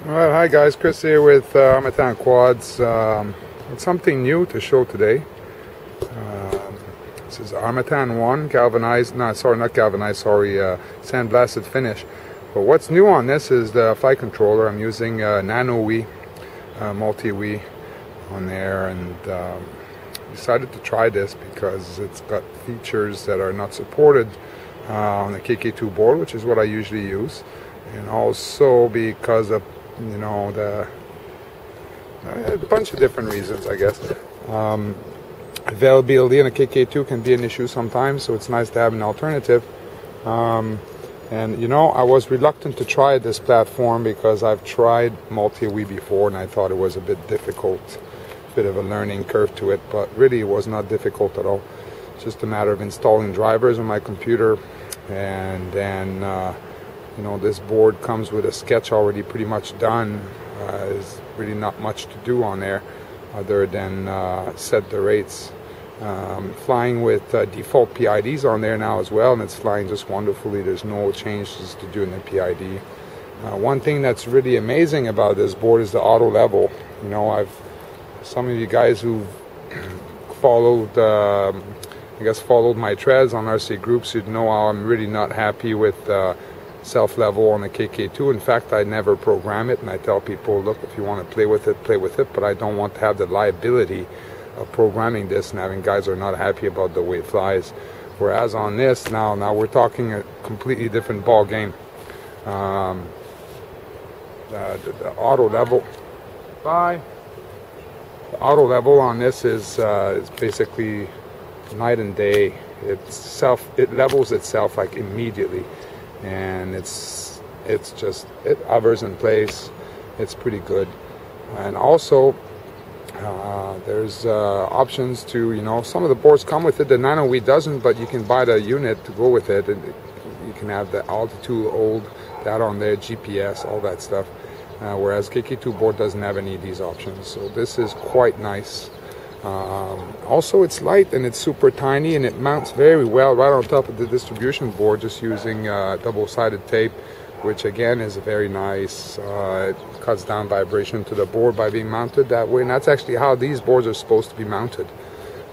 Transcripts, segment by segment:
Alright, hi guys, Chris here with Armattan Quads. It's something new to show today. This is Armattan One, galvanized, no, sorry, not galvanized, sorry, sandblasted finish. But what's new on this is the flight controller. I'm using Multiwii on there, and decided to try this because it's got features that are not supported on the KK2 board, which is what I usually use, and also because of a bunch of different reasons, I guess. Availability in a KK2 can be an issue sometimes, so it's nice to have an alternative. And I was reluctant to try this platform because I've tried Multiwii before and I thought it was a bit difficult, bit of a learning curve to it, but really it was not difficult at all. It's just a matter of installing drivers on my computer, and then this board comes with a sketch already pretty much done. There's really not much to do on there other than set the rates. Flying with default PIDs on there now as well, and it's flying just wonderfully. There's no changes to do in the PID. One thing that's really amazing about this board is the auto level. Some of you guys who've followed my threads on RC groups, you'd know how I'm really not happy with self-level on the KK2. In fact, I never program it, and I tell people, look, if you want to play with it, but I don't want to have the liability of programming this and having guys who are not happy about the way it flies. Whereas on this, now we're talking a completely different ball game. The auto level, the auto level on this is basically night and day. It levels itself like immediately, and it hovers in place. It's pretty good. And also there's options to, some of the boards come with it. The Multiwii doesn't, but you can buy the unit to go with it, and you can have the altitude, that on there, GPS, all that stuff. Whereas KK2 board doesn't have any of these options, so this is quite nice. Also, it's light and it's super tiny, and it mounts very well right on top of the distribution board, just using double-sided tape, which again is very nice. It cuts down vibration to the board by being mounted that way, and that's actually how these boards are supposed to be mounted.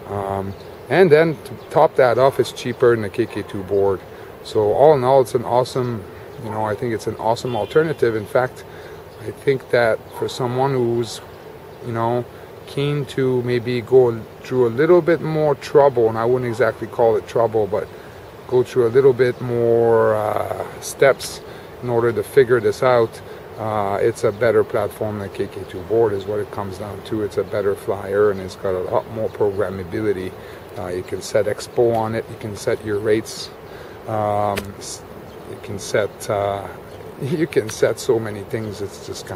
And then to top that off, it's cheaper than the KK2 board. So all in all, it's an awesome, I think it's an awesome alternative. In fact, I think that for someone who's, keen to maybe go through a little bit more trouble, and I wouldn't exactly call it trouble, but go through a little bit more steps in order to figure this out, it's a better platform than KK2 board is what it comes down to. It's a better flyer, and it's got a lot more programmability. You can set expo on it, you can set your rates, you can set so many things. It's just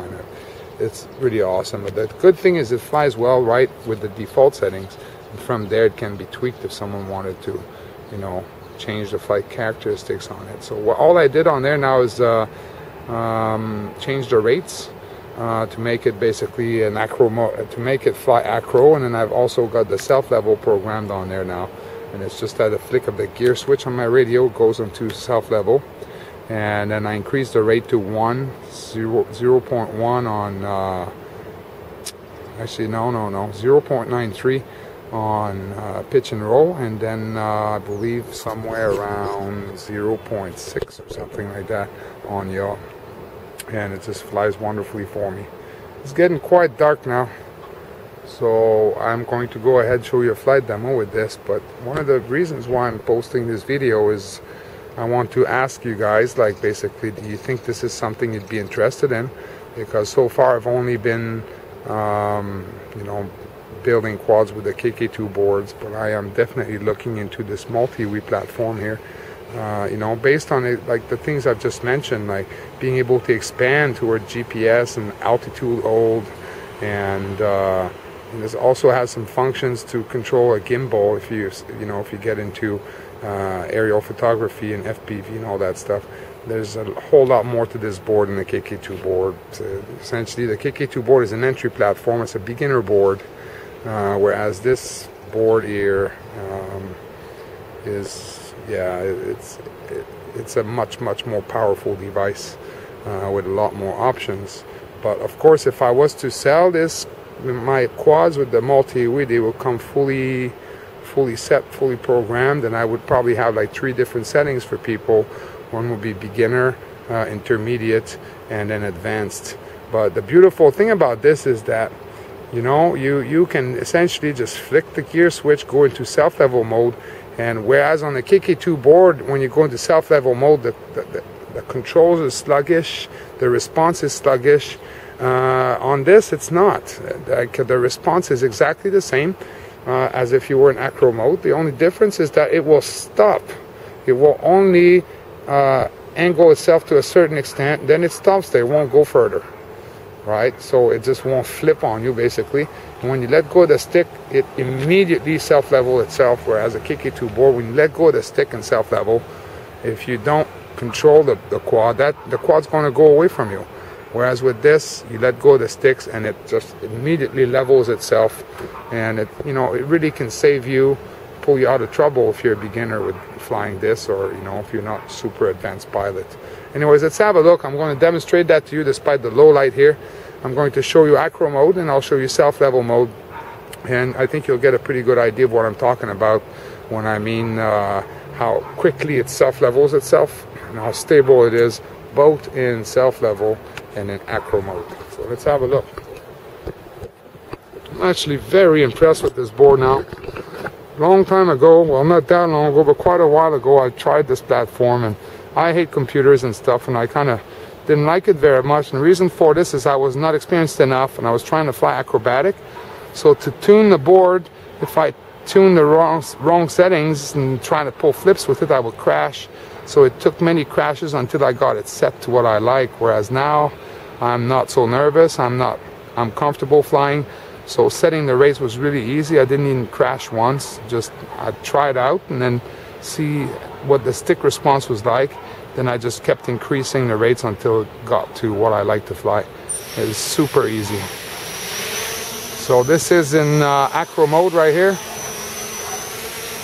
it's really awesome. But the good thing is it flies well right with the default settings, and from there it can be tweaked if someone wanted to, change the flight characteristics on it. So all I did on there now is change the rates to make it basically an acro mode, to make it fly acro, and then I've also got the self-level programmed on there now, and it's just at a flick of the gear switch on my radio, it goes into self-level. And then I increased the rate to 0.1 on, 0.93 on pitch and roll, and then I believe somewhere around 0.6 or something like that on yaw. And it just flies wonderfully for me. It's getting quite dark now, so I'm going to go ahead and show you a flight demo with this. But one of the reasons why I'm posting this video is I want to ask you guys, basically, do you think this is something you'd be interested in? Because so far I've only been, building quads with the KK2 boards, but I am definitely looking into this Multiwii platform here. Based on it, the things I've just mentioned, like being able to expand toward GPS and altitude and this also has some functions to control a gimbal if you get into aerial photography and FPV and all that stuff. There's a whole lot more to this board than the KK2 board. Essentially, the KK2 board is an entry platform. It's a beginner board, whereas this board here it's a much more powerful device with a lot more options. But of course, if I was to sell this, my quads with the Multiwii, they will come fully set, fully programmed, and I would probably have like 3 different settings for people. One would be beginner, intermediate, and then advanced. But the beautiful thing about this is that, you know, you can essentially just flick the gear switch, go into self-level mode, and whereas on the KK2 board, when you go into self-level mode, the controls is sluggish, the response is sluggish. On this, it's not. Like, the response is exactly the same as if you were in acro mode. The only difference is that it will stop. It will only angle itself to a certain extent, then it stops there, it won't go further. Right? So it just won't flip on you, basically. And when you let go of the stick, it immediately self-level itself, whereas a KK2 board, when you let go of the stick and self-level, if you don't control the quad, the quad's going to go away from you. Whereas with this, you let go of the sticks and it just immediately levels itself, and it, you know, it really can save you, pull you out of trouble if you're a beginner with flying this, or, you know, if you're not super advanced pilot. Anyways, let's have a look. I'm going to demonstrate that to you despite the low light here. I'm going to show you acro mode, and I'll show you self-level mode, and I think you'll get a pretty good idea of what I'm talking about when I mean how quickly it self-levels itself and how stable it is, both in self-level and in acro mode. So let's have a look. I'm actually very impressed with this board now. Long time ago, well, not that long ago, but quite a while ago, I tried this platform, and I hate computers and stuff, and I kind of didn't like it very much. And the reason for this is I was not experienced enough, and I was trying to fly acrobatic. So to tune the board, if I tuned the wrong settings and trying to pull flips with it, I would crash. So it took many crashes until I got it set to what I like. Whereas now, I'm not so nervous. I'm comfortable flying. So setting the rates was really easy. I didn't even crash once. Just I tried out and then see what the stick response was like. Then I just kept increasing the rates until it got to what I like to fly. It is super easy. So this is in acro mode right here.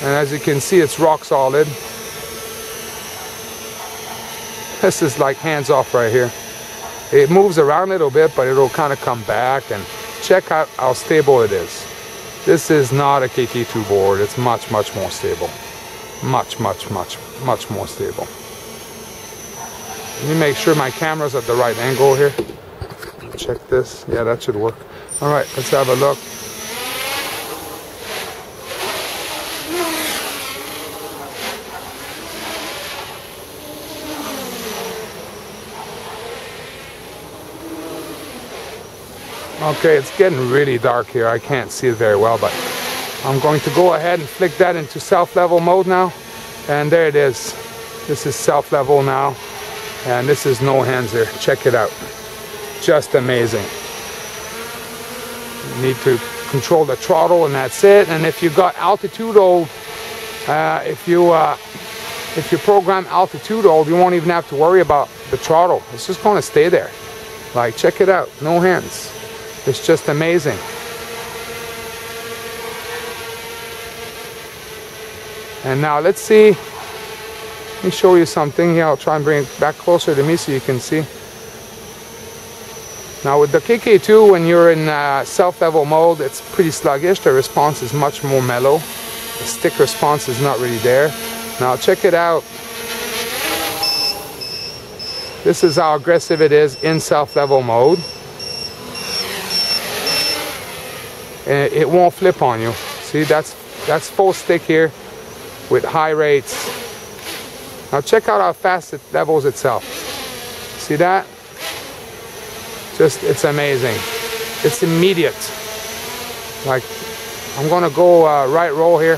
And as you can see, it's rock solid. This is like hands off right here. It moves around a little bit, but it'll kind of come back, and check out how stable it is. This is not a KK2 board. It's much more stable. Much more stable. Let me make sure my camera's at the right angle here. Check this. Yeah, that should work. All right, let's have a look. Okay, it's getting really dark here. I can't see it very well, but I'm going to go ahead and flick that into self-level mode now. And there it is. This is self-level now. And this is no hands here. Check it out. Just amazing. You need to control the throttle, and that's it. And if you got altitude hold, if you program altitude hold, you won't even have to worry about the throttle. It's just going to stay there. Like, check it out. No hands. It's just amazing. And now let's see. Let me show you something here. I'll try and bring it back closer to me so you can see. Now with the KK2, when you're in self-level mode, it's pretty sluggish. The response is much more mellow. The stick response is not really there. Now check it out. This is how aggressive it is in self-level mode. And it won't flip on you. See, that's full stick here with high rates. Now check out how fast it levels itself. See that? Just, it's amazing. It's immediate. Like, I'm gonna go right roll here.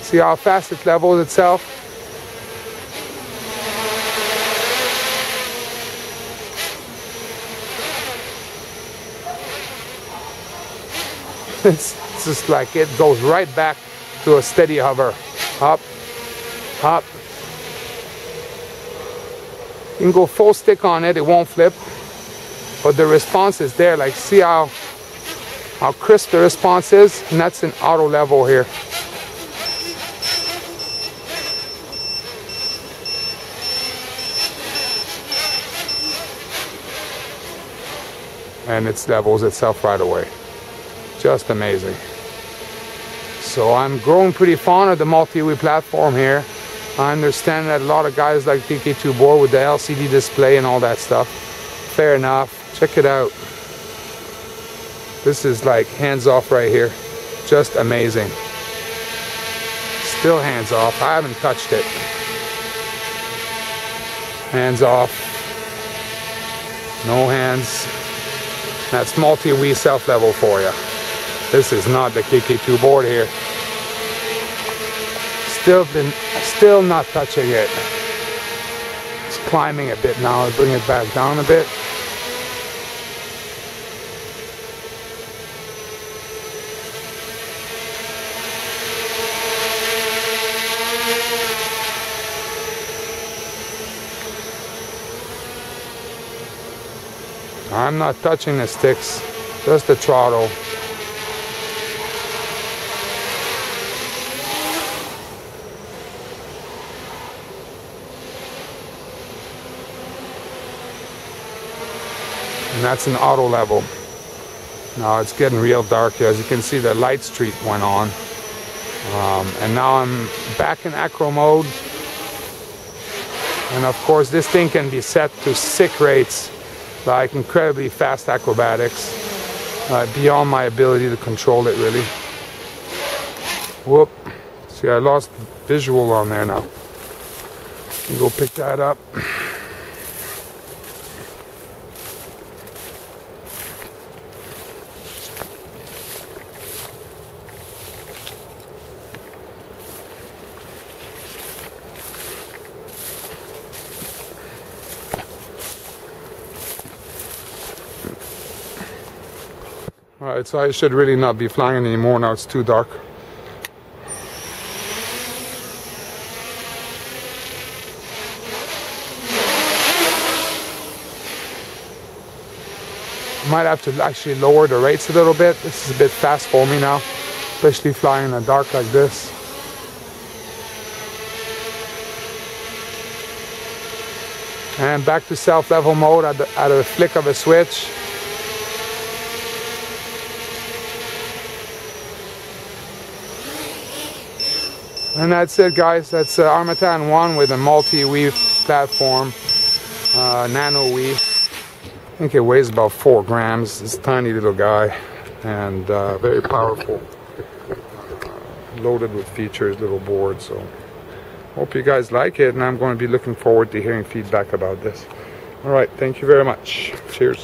See how fast it levels itself? It's just like it goes right back to a steady hover. Up, up. You can go full stick on it, it won't flip. But the response is there. Like, see how crisp the response is? And that's in auto level here. and it levels itself right away. Just amazing. So I'm growing pretty fond of the Multiwii platform here. I understand that a lot of guys like TK2 board with the LCD display and all that stuff. Fair enough. Check it out. This is like hands off right here. Just amazing. Still hands off. I haven't touched it. Hands off. No hands. That's Multiwii self-level for you. This is not the KK2 board here. Still not touching it. It's climbing a bit now. I'll bring it back down a bit. I'm not touching the sticks, just the throttle. And that's an auto level. Now it's getting real dark here. As you can see, the light streak went on. And now I'm back in acro mode. And of course, this thing can be set to sick rates, like incredibly fast acrobatics, beyond my ability to control it really. Whoop. See, I lost visual on there now. Go pick that up. Alright, so I should really not be flying anymore now, it's too dark. Might have to actually lower the rates a little bit. This is a bit fast for me now, especially flying in the dark like this. And back to self-level mode at a flick of a switch. And that's it, guys. That's Armattan One with a Multiwii platform, Nano Wii. I think it weighs about 4 grams. It's a tiny little guy, and very powerful. Loaded with features, little board. So, hope you guys like it, and I'm going to be looking forward to hearing feedback about this. All right, thank you very much. Cheers.